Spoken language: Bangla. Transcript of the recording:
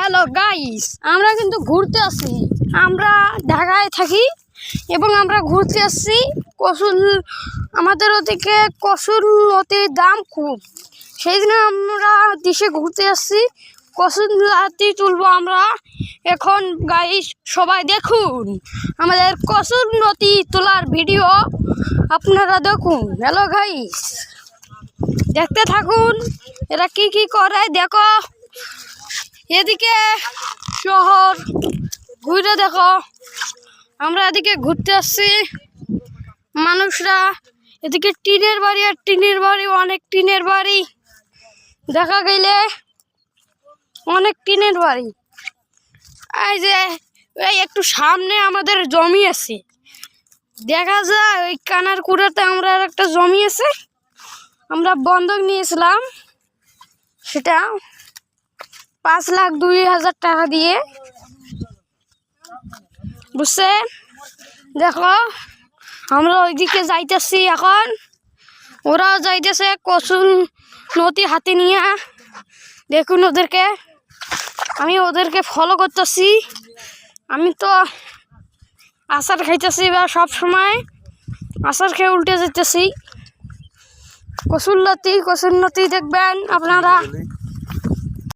হ্যালো গাইস, আমরা কিন্তু ঘুরতে আসি। আমরা ঢাকায় থাকি এবং আমরা ঘুরতে আসছি কসুল। আমাদের ওদিকে কসুলতির দাম খুব, সেই জন্য আমরা দেশে ঘুরতে আসছি। কসুলতি তুলবো আমরা এখন। গাইস সবাই দেখুন আমাদের কসুলতি তোলার ভিডিও, আপনারা দেখুন। হ্যালো গাইস, দেখতে থাকুন এরা কি কি করে। দেখো এদিকে শহর ঘুরে দেখো, আমরা এদিকে ঘুরতে আসছি। মানুষরা এদিকে টিনের বাড়ি আর টিনের বাড়ি, অনেক টিনের বাড়ি দেখা গেলে, অনেক টিনের বাড়ি। এই যে এই একটু সামনে আমাদের জমি আছে, দেখা যায় ওই কানার কুড়াতে আমরা একটা জমি আছে, আমরা বন্ধক নিয়েছিলাম। সেটা 5,02,000 টাকা দিয়ে, বুঝছেন? দেখো আমরা ওইদিকে যাইতেছি এখন, ওরাও যাইতেছে কসুল নদী হাতে নিয়ে। দেখুন ওদেরকে, আমি ওদেরকে ফলো করতেছি। আমি তো আচার খাইতেছি বা সব সময় আচার খেয়ে উল্টে যেতেছি। কসুল নদী দেখবেন আপনারা।